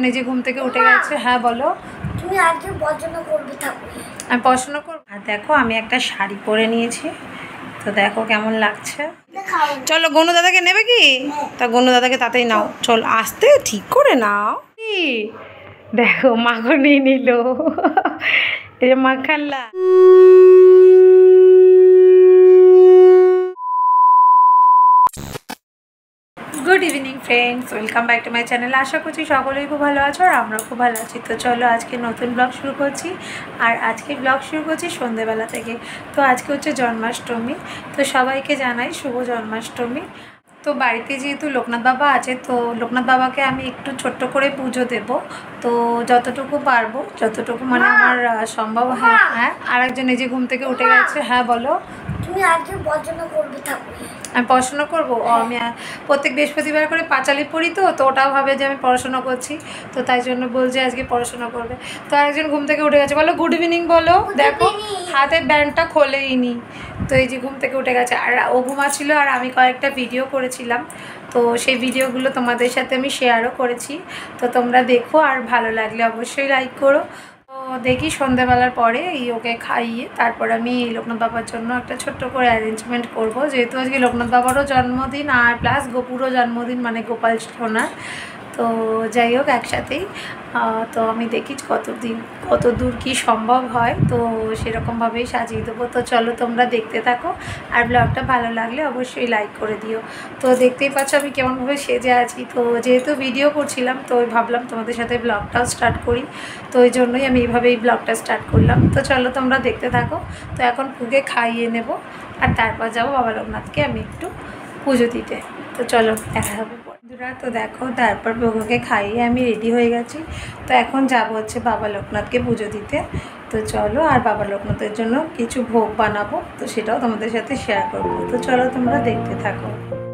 নিজে ঘুম থেকে উঠে গেছে। হ্যাঁ বলো। তুমি আজকে পড়াশোনা করবে ঠাকুর? আমি পড়াশোনা করবো। আর দেখো আমি একটা শাড়ি পরে নিয়েছি, তো দেখো কেমন লাগছে। চলো গনু দাদাকে নেবে কি? তা গনু দাদাকে তাতেই নাও, চল আসতে ঠিক করে নাও। কি দেখো মাখো নিয়ে নিল, এই যে মাখানলা। Good evening friends, welcome back to my channel. আশা করছি সকলেই খুব ভালো আছো আর আমরাও খুব ভালো আছি। তো চলো আজকে নতুন ব্লগ শুরু করছি, আর আজকে ব্লগ শুরু করছি সন্ধেবেলা থেকে। তো আজকে হচ্ছে জন্মাষ্টমী, তো সবাইকে জানাই শুভ জন্মাষ্টমী। তো বাড়িতে যেহেতু লোকনাথ বাবা আছে, তো লোকনাথ বাবাকে আমি একটু ছোট্ট করে পুজো দেব। তো যতটুকু পারবো, যতটুকু মানে আমার সম্ভব হয়। হ্যাঁ, আর একজন নিজে ঘুম থেকে উঠে গেছে। হ্যাঁ বলো। তুমি আজকে পড়াশোনা করবে ঠাকুর? আমি পড়াশোনা করবো। আমি প্রত্যেক বৃহস্পতিবার করে পাঁচালি পড়ি, তো ওটাও ভাবে যে আমি পড়াশোনা করছি, তো তাই জন্য বলছে আজকে পড়াশোনা করবে। তো আরেকজন ঘুম থেকে উঠে গেছে, বলো গুড ইভিনিং বলো। দেখো হাতে ব্যান্ডটা খোলেইনি, তো এই যে ঘুম থেকে উঠে গেছে। আর ও ঘুমাচ্ছিল, আর আমি কয়েকটা ভিডিও করেছিলাম, তো সেই ভিডিওগুলো তোমাদের সাথে আমি শেয়ারও করেছি। তো তোমরা দেখো, আর ভালো লাগলে অবশ্যই লাইক করো। তো দেখি সন্ধ্যাবেলার পরে ওকে খাইয়ে তারপর আমি লোকনাথ বাবার জন্য একটা ছোট্ট করে অ্যারেঞ্জমেন্ট করব, যেহেতু আজকে লোকনাথ বাবারও জন্মদিন আর প্লাস গোপুরও জন্মদিন, মানে গোপাল সোনার। তো যাই হোক একসাথেই। তো আমি দেখি কত দূর কী সম্ভব হয়, তো সেরকমভাবেই সাজিয়ে দেবো। তো চলো তোমরা দেখতে থাকো, আর ব্লগটা ভালো লাগলে অবশ্যই লাইক করে দিও। তো দেখতেই পাচ্ছ আমি কেমনভাবে সেজে আছি। তো যেহেতু ভিডিও করছিলাম, তো ভাবলাম তোমাদের সাথে ব্লগটাও স্টার্ট করি, তো ওই জন্যই আমি এইভাবেই ব্লগটা স্টার্ট করলাম। তো চলো তোমরা দেখতে থাকো। তো এখন পুকে খাইয়ে নেব, আর তারপর যাবো বাবা লোকনাথকে আমি একটু পুজো দিতে। তো চলো দেখা হবে বন্ধুরা। তো দেখো তারপর ভোগকে খাইয়ে আমি রেডি হয়ে গেছি। তো এখন যাব হচ্ছে বাবা লোকনাথকে পুজো দিতে। তো চলো, আর বাবা লোকনাথের জন্য কিছু ভোগ বানাবো, তো সেটাও তোমাদের সাথে শেয়ার করবো। তো চলো তোমরা দেখতে থাকো।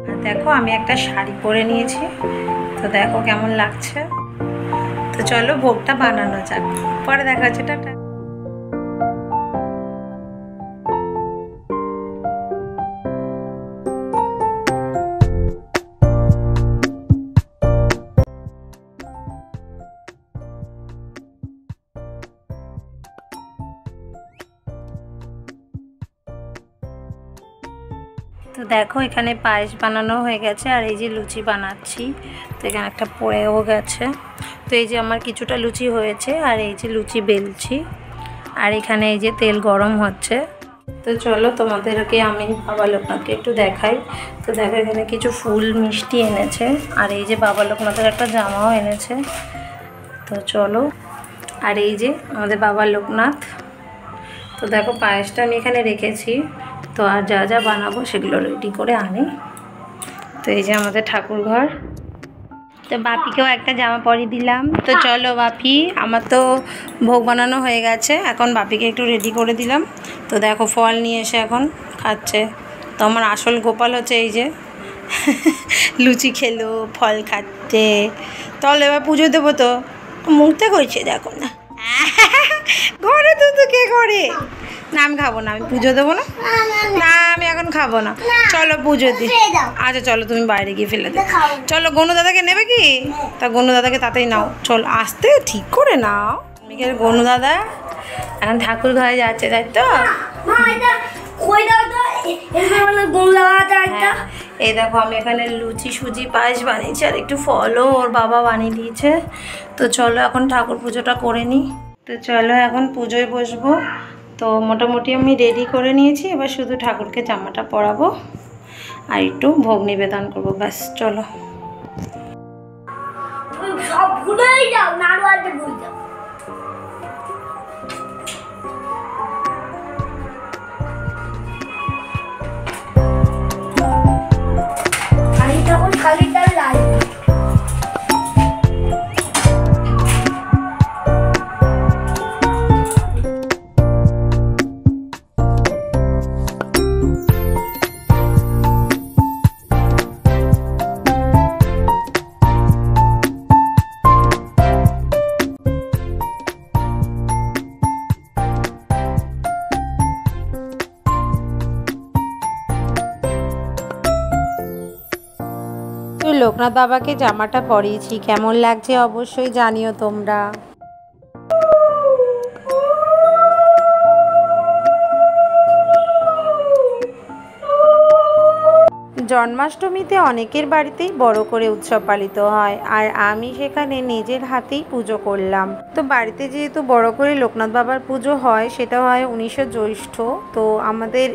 আর দেখো আমি একটা শাড়ি পরে নিয়েছি, তো দেখো কেমন লাগছে। তো চলো ভোগটা বানানো যাক, পরে দেখা হচ্ছে। টাটা। তো দেখো এখানে পায়েস বানানো হয়ে গেছে, আর এই যে লুচি বানাচ্ছি। তো এখানে একটা পড়েও গেছে। তো এই যে আমার কিছুটা লুচি হয়েছে, আর এই যে লুচি বেলছি, আর এখানে এই যে তেল গরম হচ্ছে। তো চলো তোমাদেরকে আমি বাবা লোকনাথকে একটু দেখাই। তো দেখো এখানে কিছু ফুল মিষ্টি এনেছে, আর এই যে বাবা লোকনাথের একটা জামাও এনেছে। তো চলো, আর এই যে আমাদের বাবা লোকনাথ। তো দেখো পায়েসটা আমি এখানে রেখেছি, তো আর যা যা বানাবো সেগুলো রেডি করে আনি। তো এই যে আমাদের ঠাকুর ঘর। তো বাপিকেও একটা জামা পরিয়ে দিলাম। তো চলো বাপি, আমার তো ভোগ বানানো হয়ে গেছে, এখন বাপিকে একটু রেডি করে দিলাম। তো দেখো ফল নিয়ে এসে এখন খাচ্ছে। তো আমার আসল গোপাল হচ্ছে এই যে লুচি খেলো, ফল খাচ্ছে। তাহলে এবার পুজো দেবো, তো মুখতে করছে দেখো না। ঘরে তো কে করে না, আমি খাবো না, আমি পুজো দেবো না। না আমি এখন খাবো না, চলো পুজো দিই। আচ্ছা চলো তুমি বাইরে গিয়ে ফেলে দাও। চলো গনু দাদাকে নেবে কি? তা গনু দাদাকে তাতেই নাও, চল আসতে ঠিক করে নাও। গনু দাদা এখন ঠাকুর ঘরে যাচ্ছে, তাই তো? এই দেখো আমি এখানে লুচি সুজি পায়েস বানিয়েছি, আর একটু ফলও ওর বাবা বানিয়ে দিয়েছে। তো চলো এখন ঠাকুর পুজোটা করে নিই। তো চলো এখন পুজোয় বসবো। তো মোটামুটি আমি রেডি করে নিয়েছি, এবার শুধু ঠাকুরকে জামাটা পরাবো আর একটু ভোগ নিবেদন করবো, ব্যাস। চলো সব ভুলেই যাও, নাড়ু আনতে ভুলে যাও। খালি তখন খালি তার লাল। লোকনাথ বাবাকে জামাটা পরিয়েছি, কেমন লাগছে অবশ্যই জানিও তোমরা। জন্মাষ্টমীতে অনেকের বাড়িতেই বড় করে উৎসব পালিত হয়, আর আমি সেখানে নিজের হাতেই পুজো করলাম। তো বাড়িতে যেহেতু বড় করে লোকনাথ বাবার পুজো হয়, সেটা হয় 19 জ্যৈষ্ঠ। তো আমাদের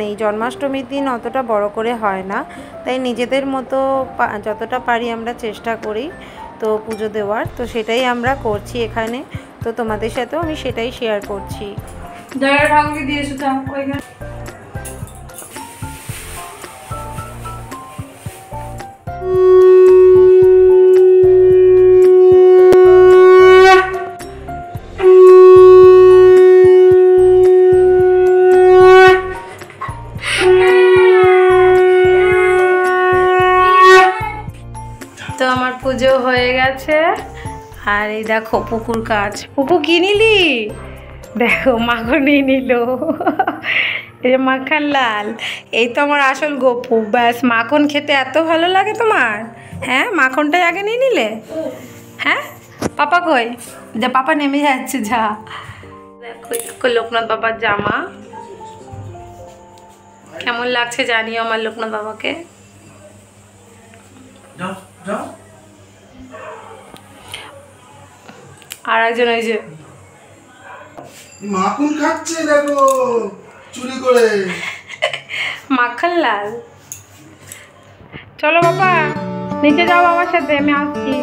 এই জন্মাষ্টমীর দিন অতটা বড় করে হয় না, তাই নিজেদের মতো যতটা পারি আমরা চেষ্টা করি তো পুজো দেওয়ার। তো সেটাই আমরা করছি এখানে, তো তোমাদের সাথেও আমি সেটাই শেয়ার করছি। ঠাকুরকে দিয়েছো ওইখানে। তো আমার পুজো হয়ে গেছে, আর এই দেখো পুকুর কাজ। পুকু কি নিলি? দেখো মাখন নিয়ে নিল, এই যে মাখন লাল। এই তো আমার আসল গপু। ব্যাস, মাখন খেতে এত ভালো লাগে তোমার? হ্যাঁ, মাখনটাই আগে নিয়ে নিলে। হ্যাঁ, পাপা কই? যা, পাপা নেমে যাচ্ছে, যা। দেখো লোকনাথ বাবার জামা কেমন লাগছে জানিও আমার লোকনাথ বাবাকে। আর একজন ওই যে মাখন খাচ্ছে, দেখো চুরি করে। মাখন লাল। চলো বাবা, নিচে যাও আমার সাথে, আমি আসছি।